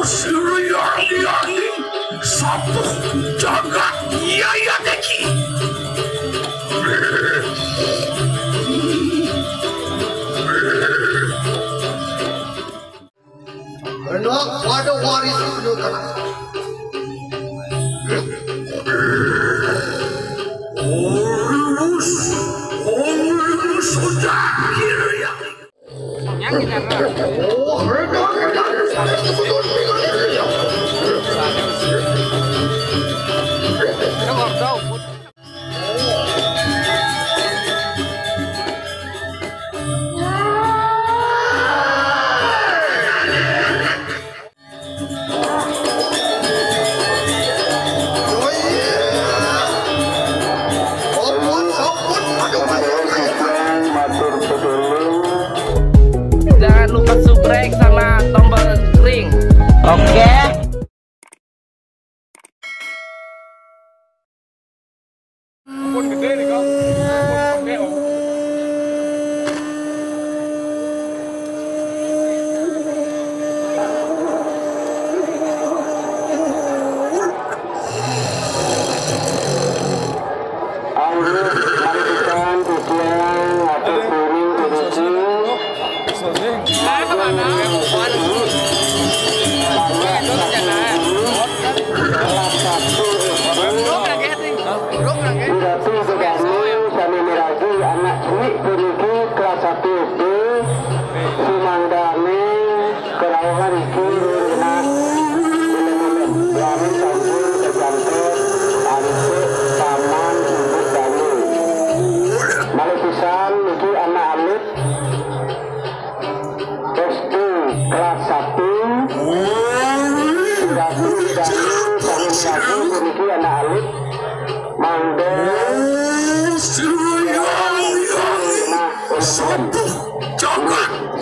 Siriang-yang satu jagat yaya deki. Anak pada waris itu tanah. Orus sudah kira. Yang kita jangan lupa subscribe sama tombol ring. Oke. Ampun gede nih kok. Jangan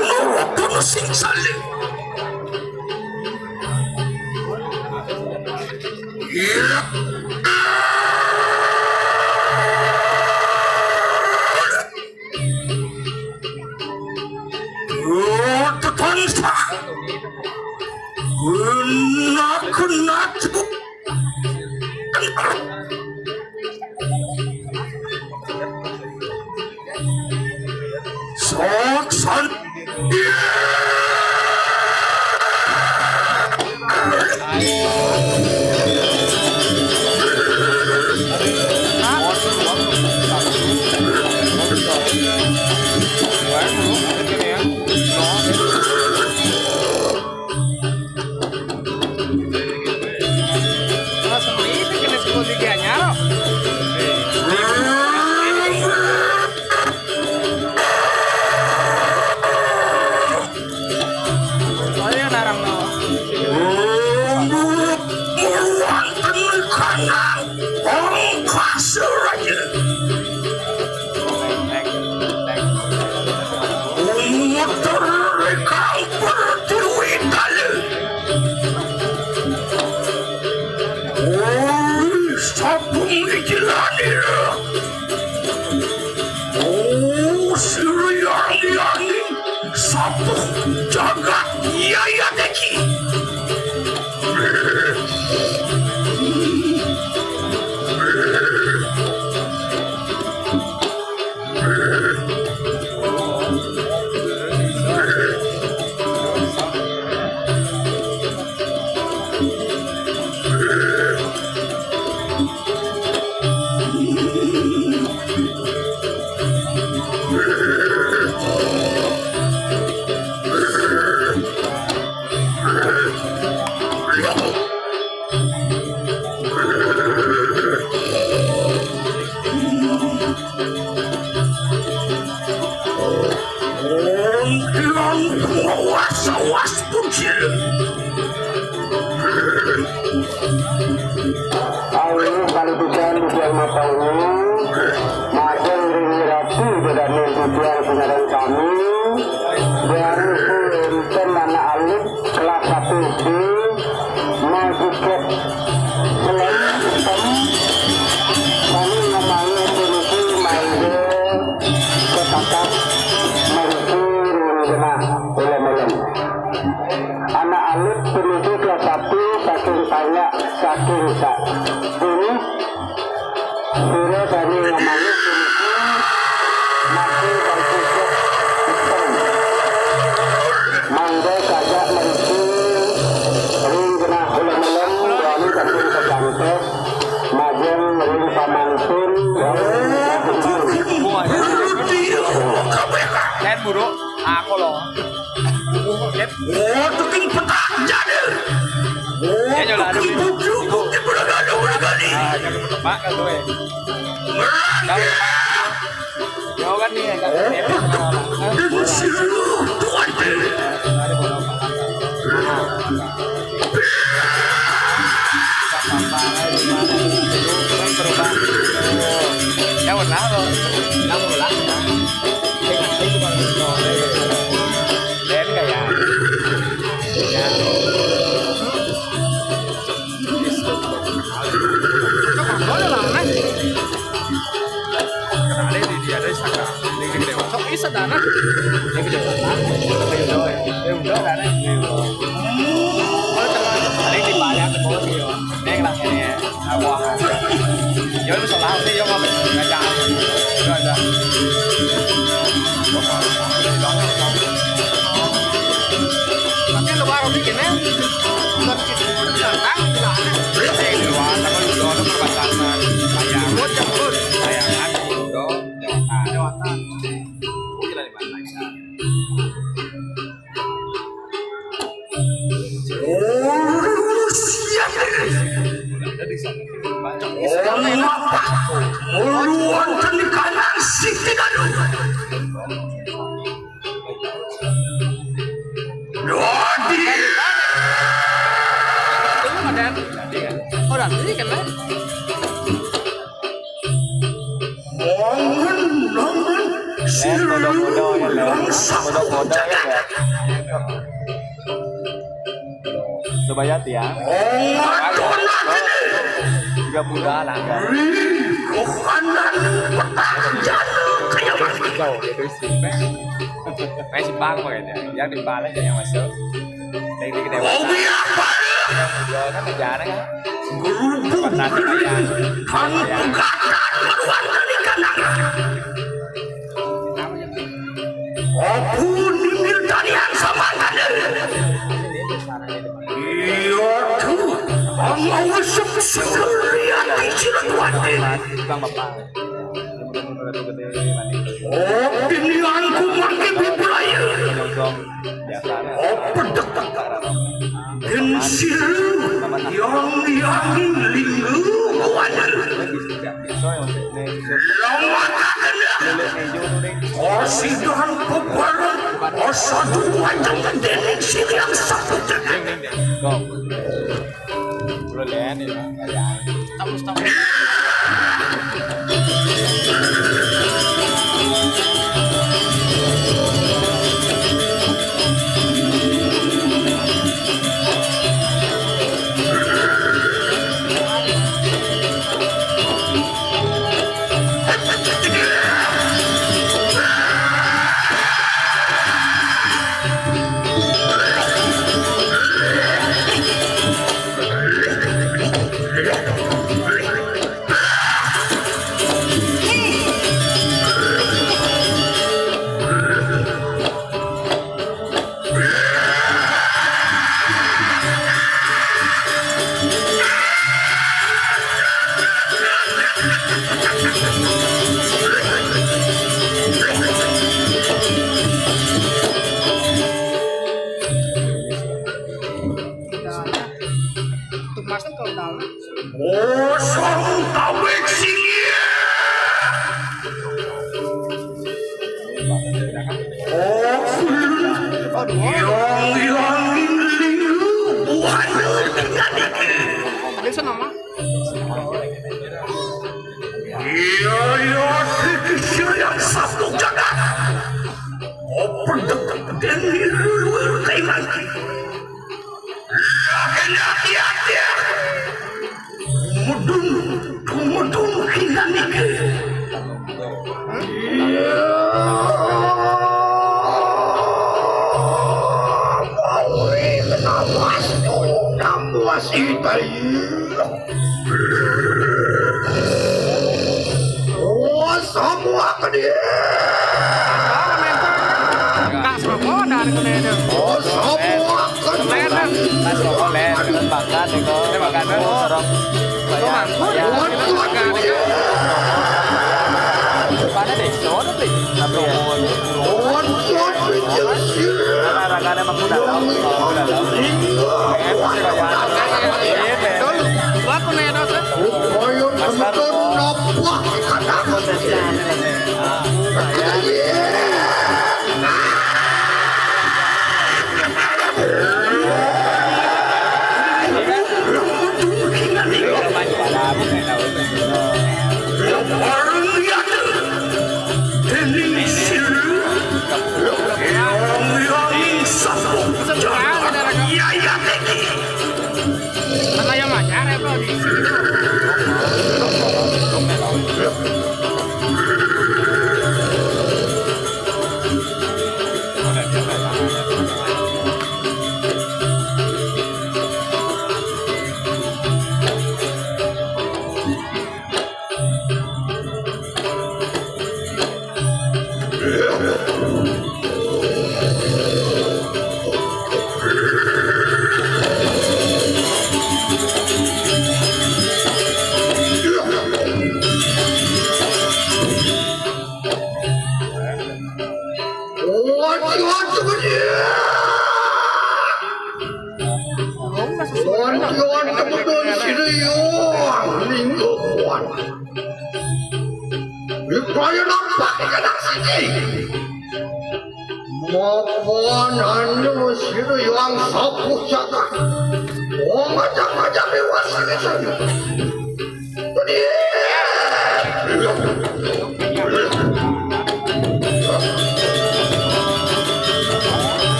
melakukan sing-saling. Satu jagat yaya deki. anak alif menuju ke satu saking banyak saking sak ini sire dari ngomongnya masih berkumpul mangga kajak merisi ring kena ulang-ulang berani saking kecantik majeng ring pamangsun Len buruk aku loh. Oh, tuking petang jadi. Oh, tuking bujuk di beragam-beragam. Ah, jangan bertebak kan tuh ya. Jauh kan nih, kan Dan seluruh tuan. Ya benar loh. Kamu ulang. Len kayak. Ya. Boleh lah, nah. Ada di dia ada saka. Ini gede banget. Sok isa dana. Ini gede banget. Udah dana. Boleh terang. Ada di Bali ada bos yo. Neng lah ini. Awak. Yo bisa lah sih yo ngomong ngajak. Yo ada. Tapi lu baru bikinnya. Udah bikin datang gimana? Di luar sama lu ada perbatasan. Bayang jemput. Bayangan udah Jawatan. Gila di mana ya? Oh, siap. Ada di sana. Oh, apa? Muluan kami kanan si tidak dulu. Jadi. Tunggu madan. Oh, nanti kan lah. Momen seluruh bangsa jagat. Coba ya tiang. Juga muda lah kan. Kohanan pertahanan kayak Kau itu sih. Main simpang makanya. Yang di Bali aja yang masuk. Dari gede oh biapa Muda kan negara kan. berhubung kan pegatan maruan dari kanan. Apun ini tarian sama kanan. Iya tuh, ang awasap sekalian di Cilegon. Bang bapak. Oh, pilihanku makin beraya. Oh, pedek. Dan siru yang lingkungan. Lamakan. Oh, sidahan kebaran. Oh, satu wajah kedelik siang satu jalan. Udah lihat nih, tahu. Kosong kawin singgih. Yang hilangin lingkungan dengan Bisa nama? iya kecil yang satu jaga. Pedek dan hilur kaiman. Hati-hati. Mudung hingga nih. Semua ke dia. Kak semua dari kena Semua ke dia. Mas boleh makan itu makan orang mana deh soalnya beli tapi karena emang udah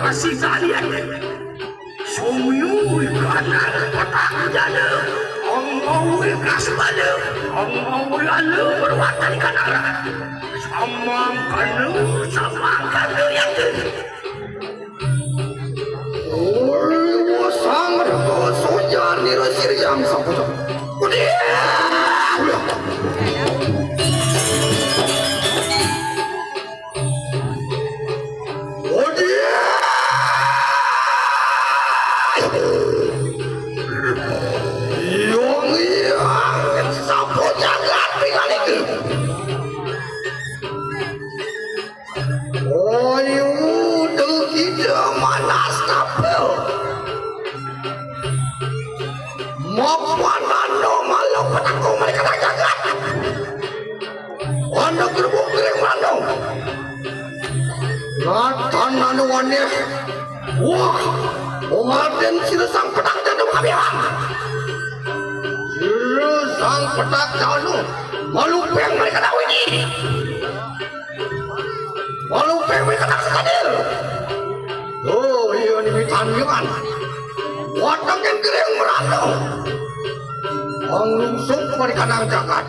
kasih kalian. Sumyu karena lalu berwatan kanara samang kanu yang wasang rego sojar niro siriang saputo wah, Omaden siresang petak jantung kabihan. Siresang petak jantung, malupeng mereka tahu ini. Malupeng mereka tak sekadil. Oh iya ini bitangan. Watak yang kering merantau. Anglungsung kepada kanang jagat.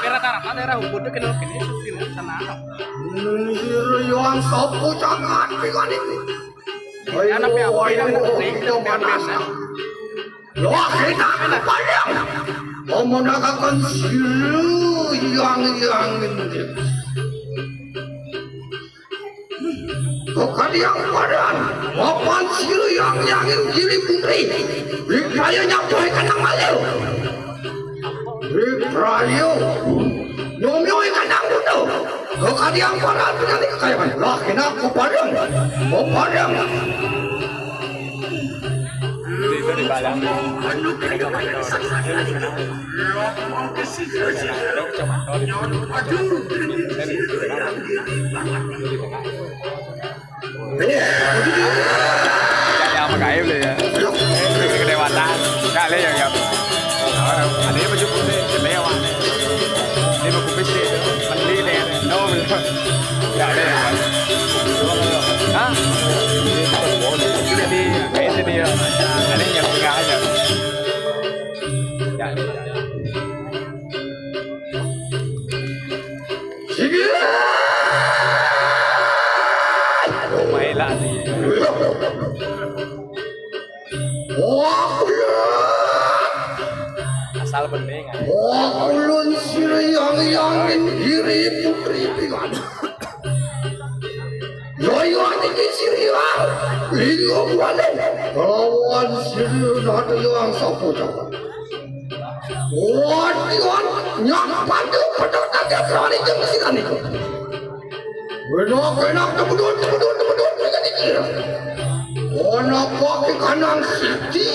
Rata-rata daerah ubud kenal kini film sana. Yang sapu jangan dengan ini. Anak apa yang biasa. Wah kita panjang. Memenangkan siru yang ini. Bukan yang padan, maupun siru yang kiri putri. Rikayanya boleh kena malu. Rikrayo, nyomyo ikan yang butuh. Bukan yang padan berarti kekayaan. Lah kena kepadang, kepadang. Di balang. Yang pakai boleh ya. Kedewatan. Kali ya kan. Ada yang baju putih, lewat. Ini mau kupis sih, mandi deh. No, nggak ada ya. Hah? Jadi kayak sini ya. Ada yang tengah aja. Main lagi. Asal bening. Ulun siriyang kiri putri pingan. Yoyo ini siriyang, lingkong walau. Lawan siriyang ada yang sapu jangan. Wadian nyak pandu pedot agak kerani jengsikan itu. Benak tebudut dengan dikira. Kenapa ke kanan siti?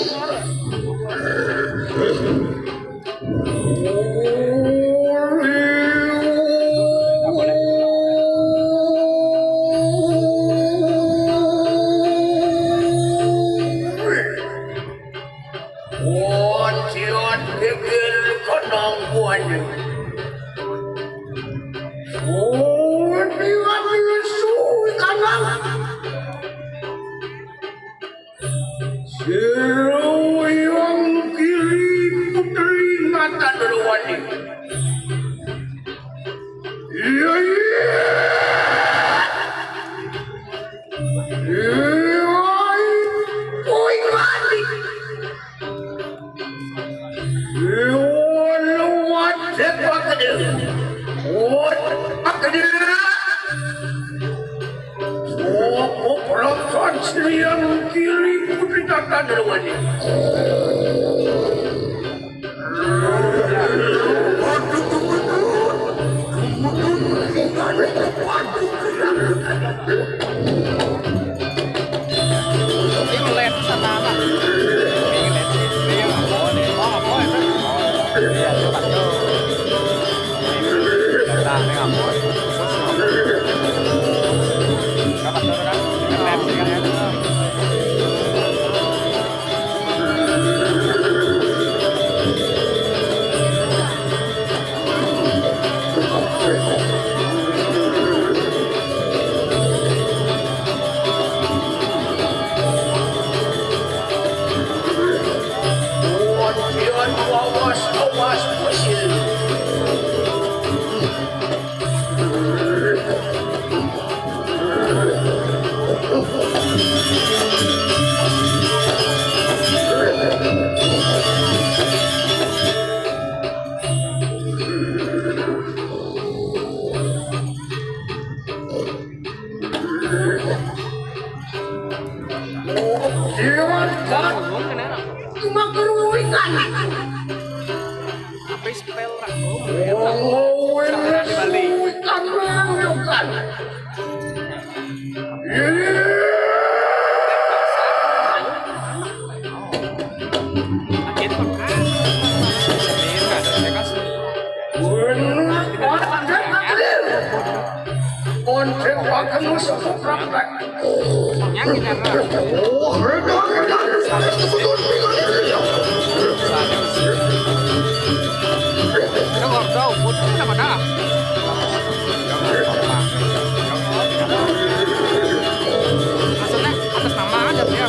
Iwan kan cuma keruikan. Apa spell lah? Oh, Di Bali. ikan mengukan. Akhirnya kan. Ini kan Kontek akan musuh praktek. yang kita Oh, redang. Betul Nó còn đâu, một chút là mà đã. Maksudnya atas nama aja dia.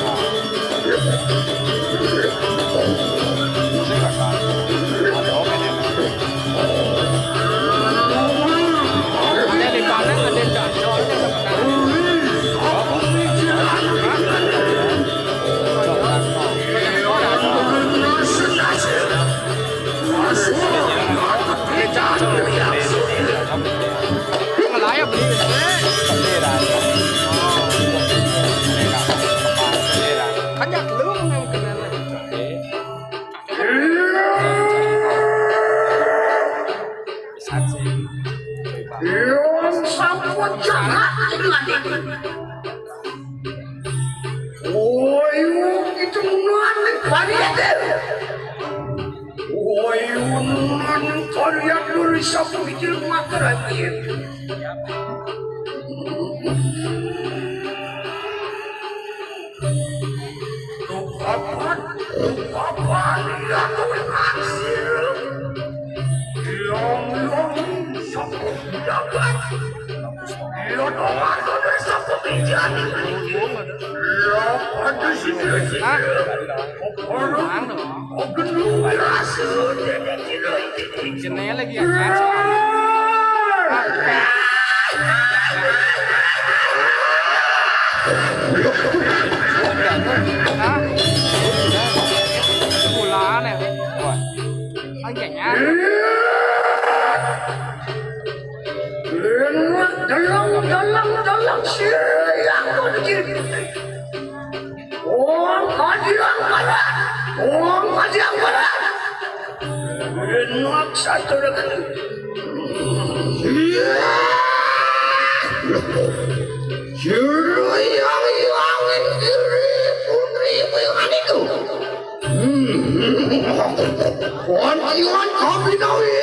Ada di mana, ada di Jancol, ada di mana. Malaya beli banyak lu yang kena. Yang sampun jahat oh, itu nanti kalian kalian dulu siapa pikir makanan itu? Kapan dia berhasil? Yang siapa dapat? Dia dapat dari siapa bijan? Dia pada sini. Orang berhasil dengan Jenayah lagi ya kan? Bulan ya. Agaknya. dalam siang begini. Kajian barat. Enak satu lagi. Juru yang diri putri yang itu. Wantiwan kopi nawi.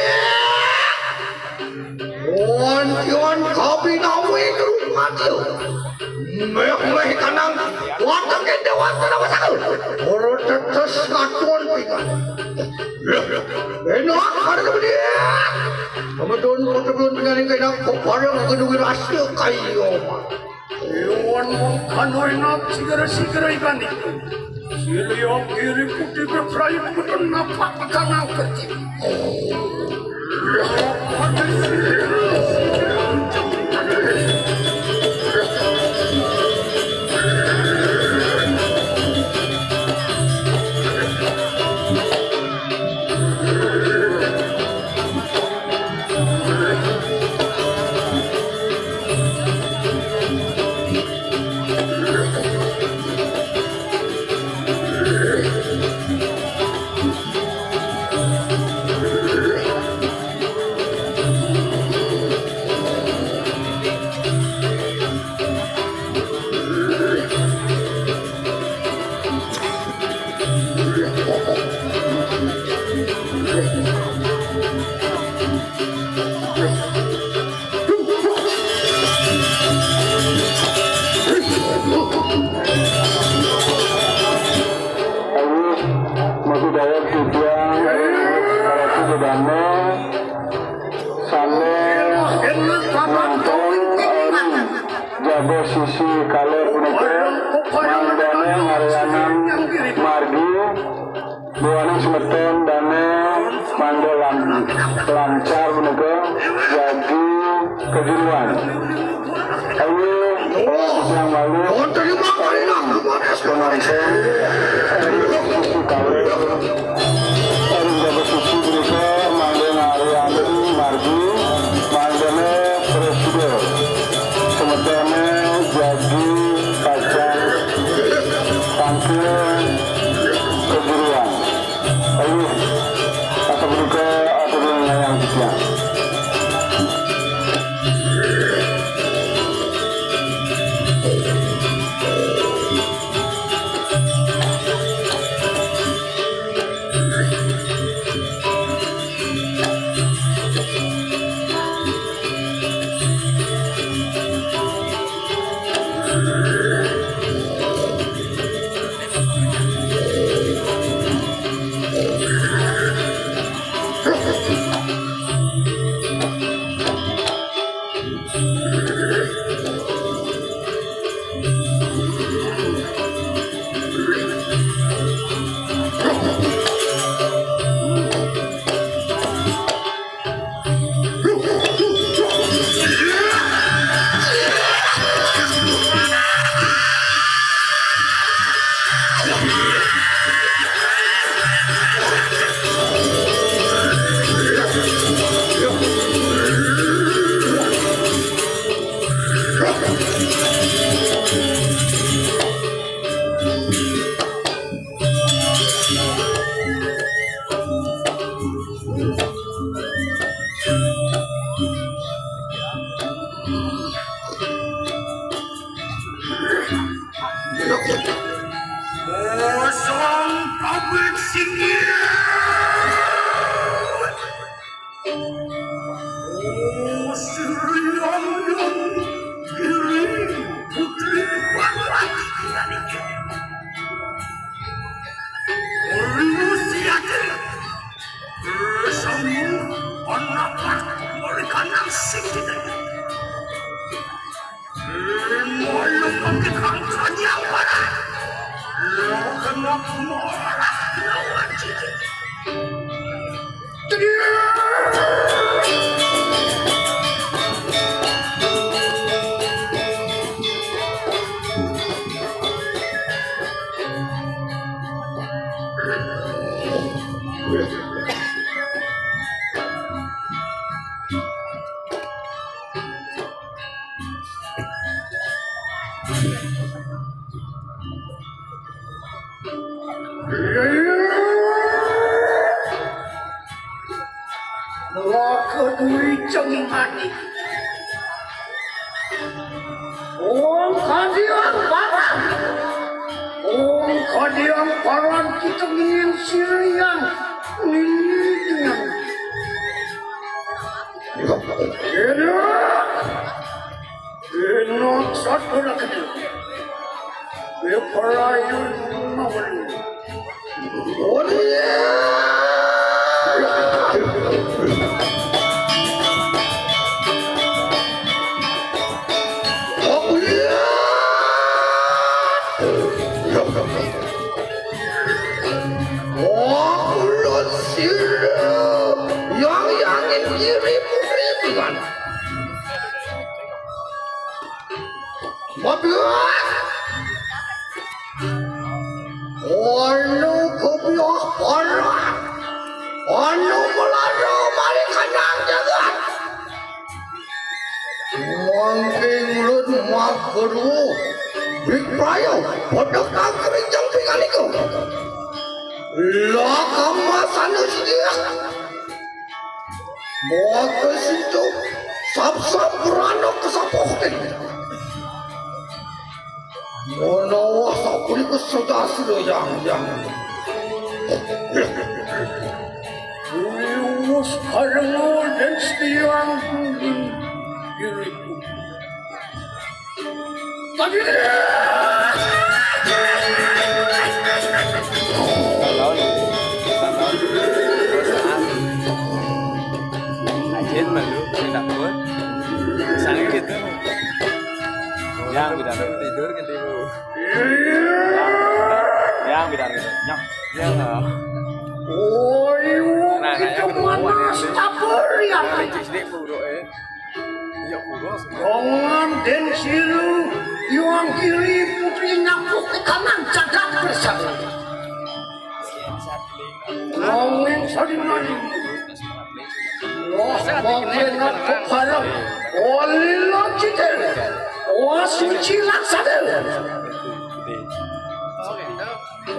Wantiwan kopi nawi itu mati. Meh kanang watang kende watang apa sakal. Orang tetes katuan pikan. Enak ada kemudian. Kemudian kemudian penyaring kena koparang kedua rasa kayu. Iwan kanoi nak sigara ikan itu. Siliam kiri putih berperayaan betul napak kanang kecil. Sisi kalau punika mandane ngarianan margi buana semeten dane mandolan lancar punika jadi kejuruan ayo yang lalu penonton sisi kalau sisi punika mandane ngarianan margi mandane presiden semetene jadi kacang keguruan. Ayo, kita beri ke aturan yang sekian.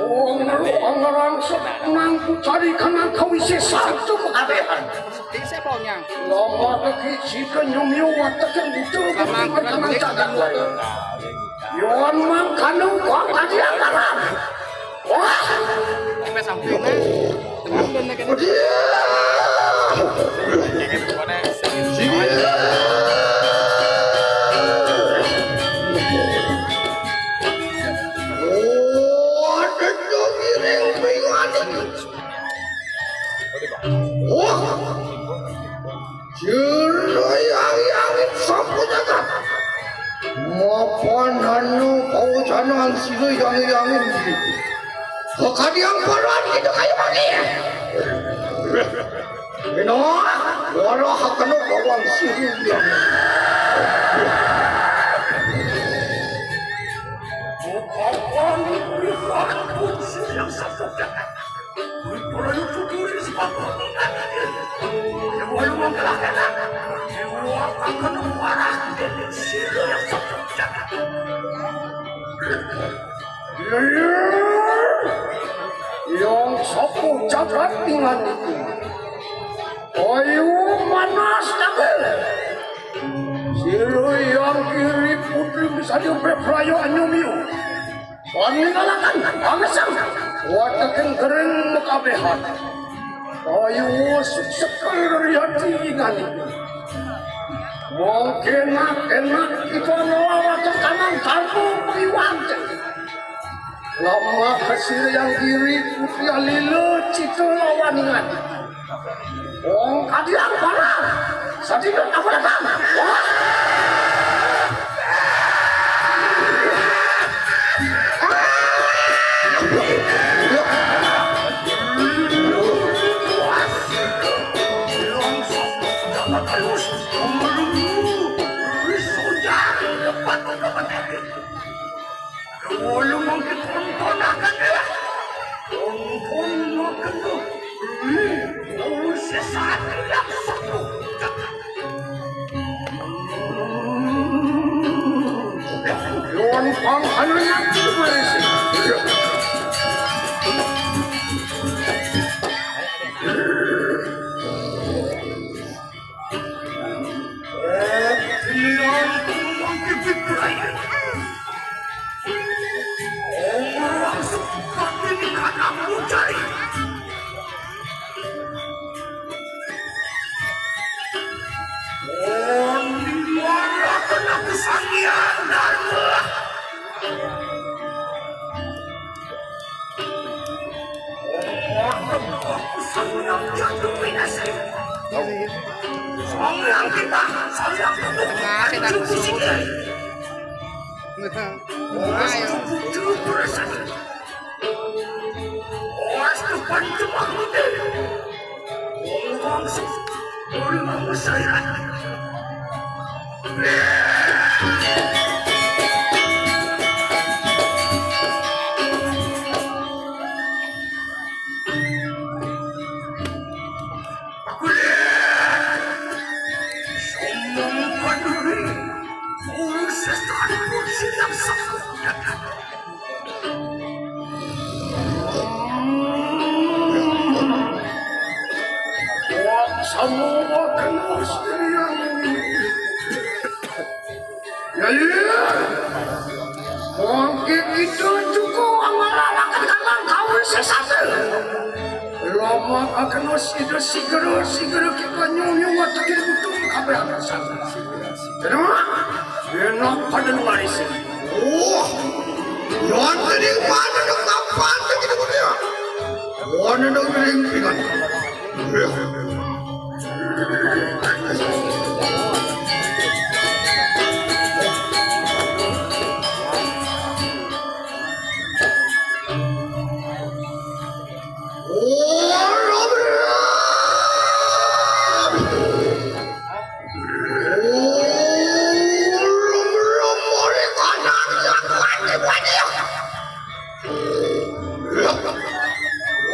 Pangeran senang ku cari karena kau isi satu keabehan. Saya pokoknya. Lama kekisi kenyumyu watakan butuh berkanan cagat lain. Yon mang kanung kau tadi angkaran. Wah! Sampai sampingnya. Teman dan nak. Jangan sih yang kalian peran itu kayak begini. Ino, walau akan bawang sih dia. Bukan aku yang satu jangan. Perlu itu diri sebab. Walau menggerakkan, akan marah dengan sihir yang satu jangan. Yang sapu jagat dengan itu. Ayo manas takil. Siro yang kiri putri bisa diuprayo anyumiu. Paningalakan pangasang. Watakan kering makabehan. Ayo sekali dari hati dengan itu. Mungkin enak kita nolak kanan kartu piwante. Lama kesir yang kiri putri alilo cito lawaningan. Wong kadiang parah. Sadidot apa datang? Wah!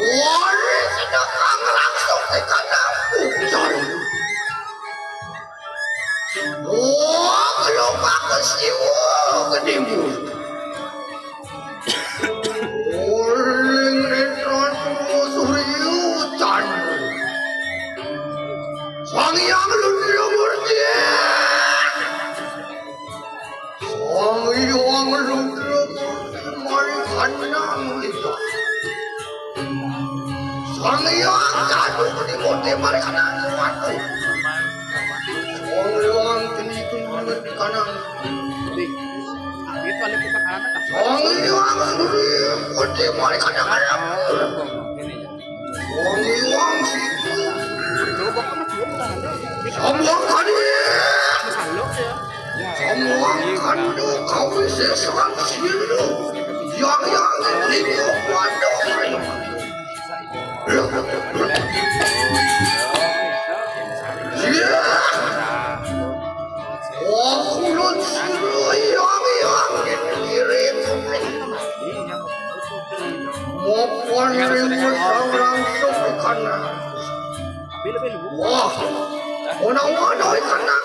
Waris sedang langsung di kandang. mari kanang ito. Sangyang kado di bote mari kanang suatu. Sangyang tinikun banget kanang. Itu ada kita kanan tak. Sangyang bote mari kanang kanang. Sangyang situ. Coba kamu coba kan. Semua kali. Masalok ya. Semua kado kau sesuatu silu. Yang ini waduh. Wah, orang-orang ikan nak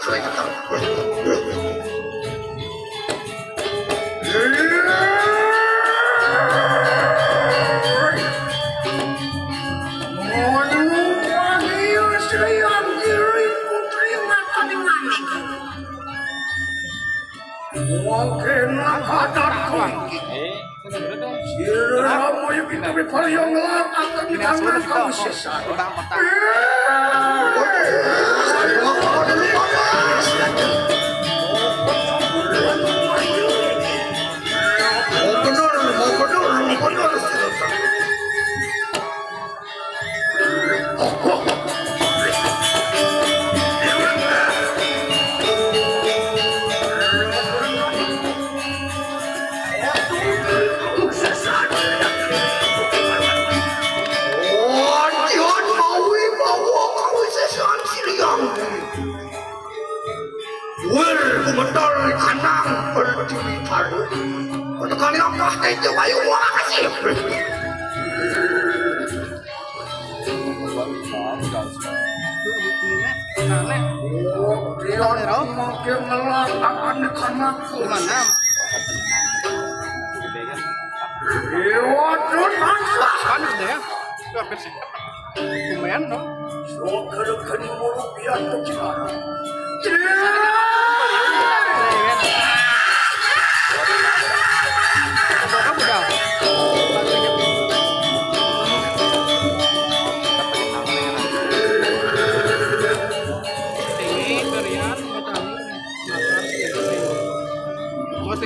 lumayan no.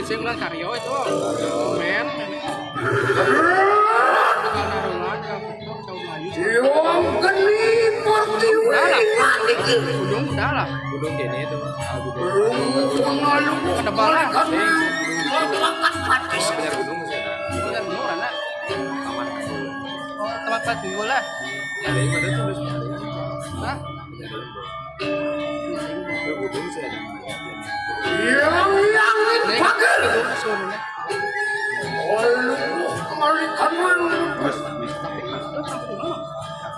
Sing lah karyo itu men Gunung udah lah. Gunung ini itu. Ada balas. Gunung mana? Oh, tempat Pati lah. Ada yang ada tulisnya. Hah? Gunung saya. Yang pagar. Mari kanan.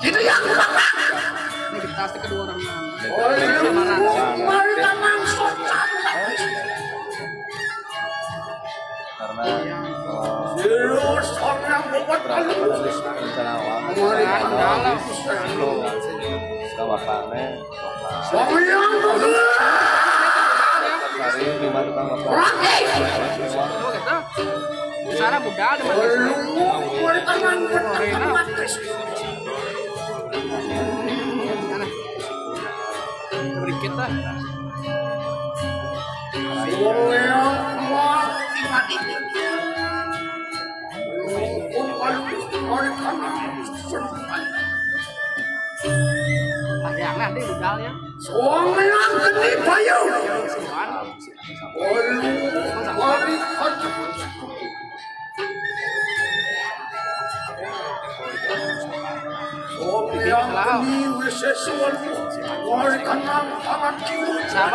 Itu yang ini kita pasti kedua orang mari kanan socat. Karena virus orang buat rencana awal. Mari dalam kawasannya. Yang hari lima tukang bapak. Di sana budal di mana? Mari kanan kita bayangan deh budalnya soalnya gede bayu sama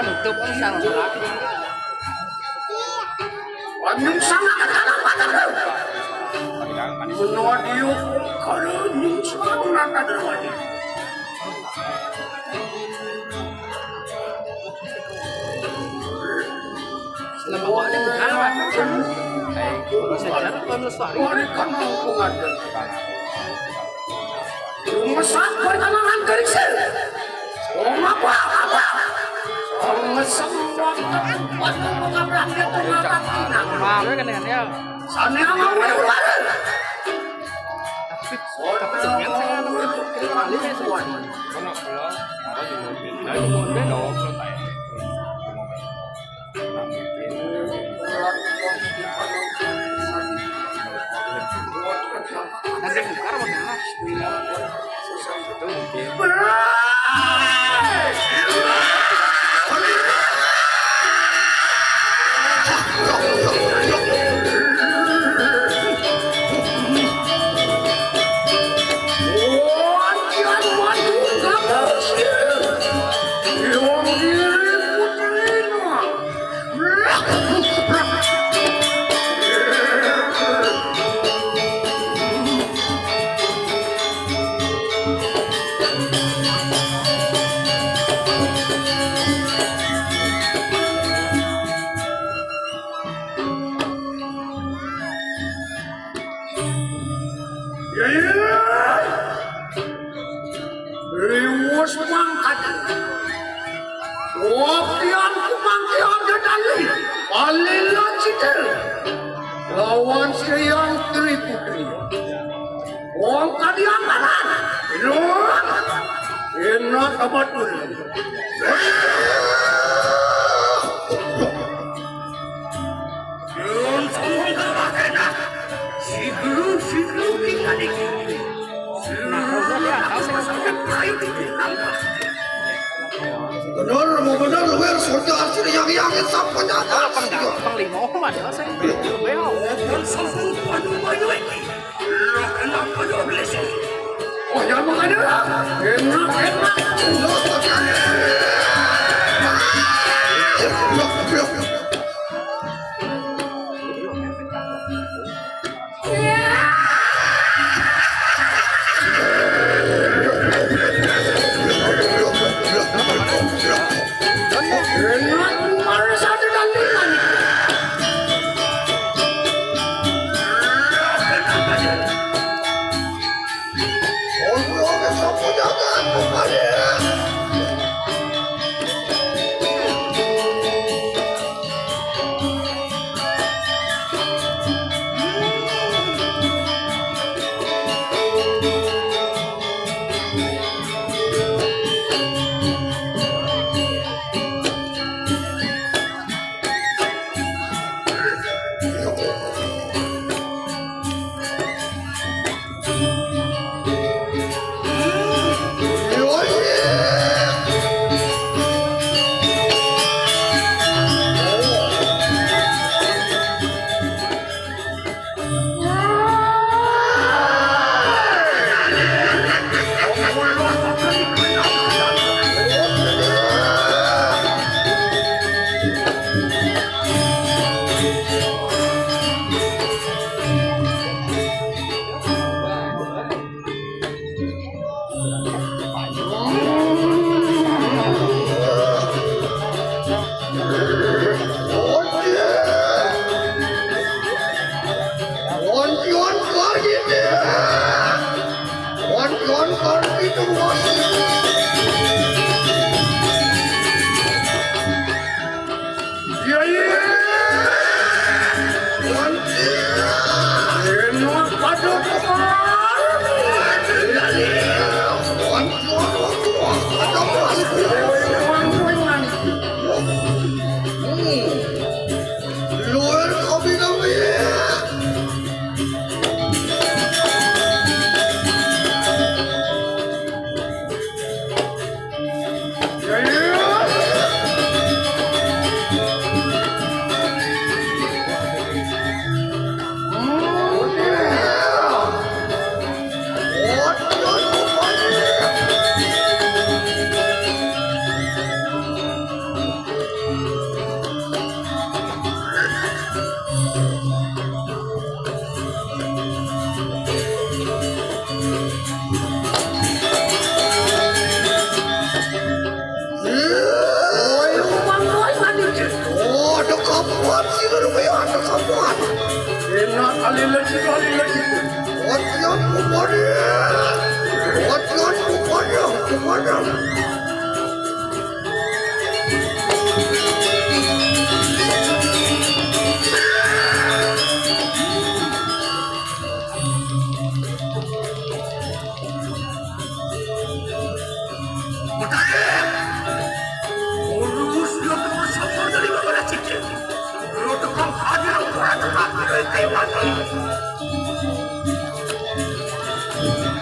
nutup kan salah lagi. Anyung sangat apa tahu? Menodiu kalau nyung sangat nak ada lagi. Selama ada bukan saya kan lestari. Kan pengajian. Masak pertanahan garis. Apa? semua tempat mengabrahnya tengah tina. Malu kan dengan dia. Sana mau luar. Riwus mangkat. Wapian kumangkian gedali. Alila citel. Lawan siang Tri Putri. Wong kadiang kanan. Enak abatul. Belum semua kena. Siglu kita dikit. Benar, mau benar lu harus kerja asli yang sampai nyata. Panglima mana saya? Beo. Oh ya makanya enak.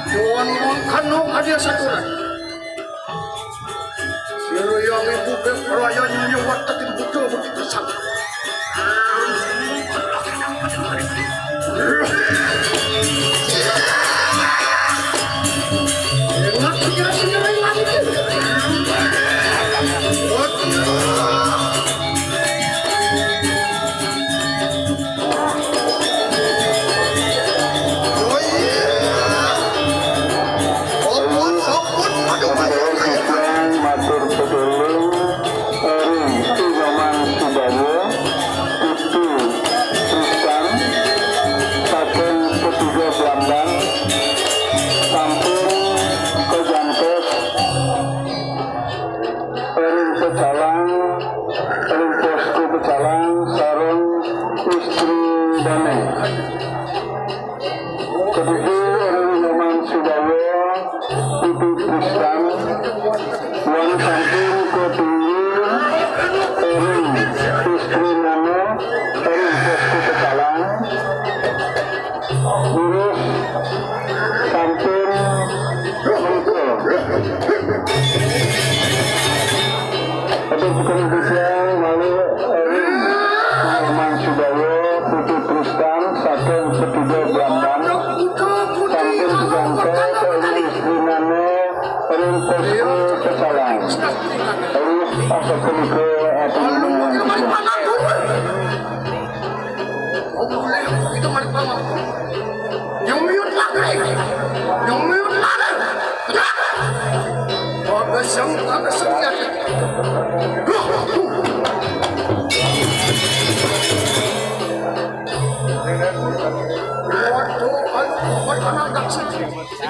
Tuan mangkano kadia saturan. Siro yang ibu perayaan nyewat takin bujo begitu sangat. Enak segera lagi.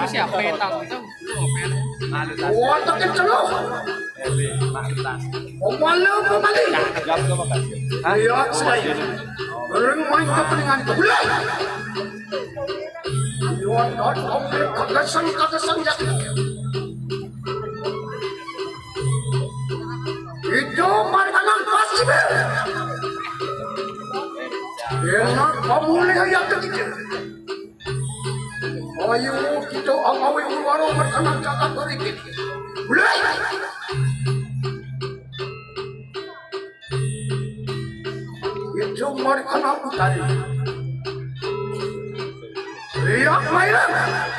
Siapa yang tahu itu? Otaknya celuh. Pemali. Lihat saya. Orang main kepentingan itu. Lihat kagasan ya. Itu mereka pasti. Enak kamu lihat begitu. Ayo kita angawi warung berkenan cakap berikit. Mulai. Itu mereka nak tadi. Lihat mainan,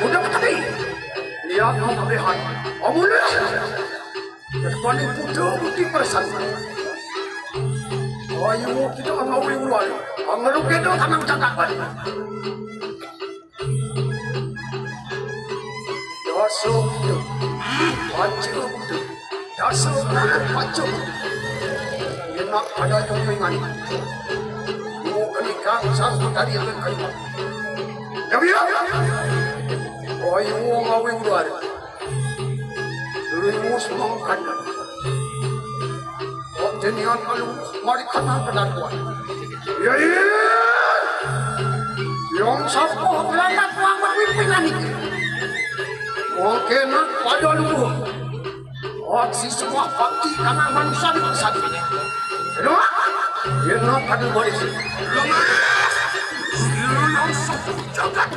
udah tadi. Lihat nak lihat. Amulnya. Depan itu putih persan. Ayo kita angawi warung. Angaru kita tanam cakap. Dasar pacul. Enak ada yang mengan. Mau kenikah sang tadi yang kayu. Ya. Ayo ngawi luar. Dulu semua kan. Jenian kalau mari kanan benar kuat. Ya. Yang siapa berangkat bangun pimpinan itu. Oke nak pada dulu. Aksi semua bakti karena manusia bisa ini. Kedua, enak pada baris. Jagat.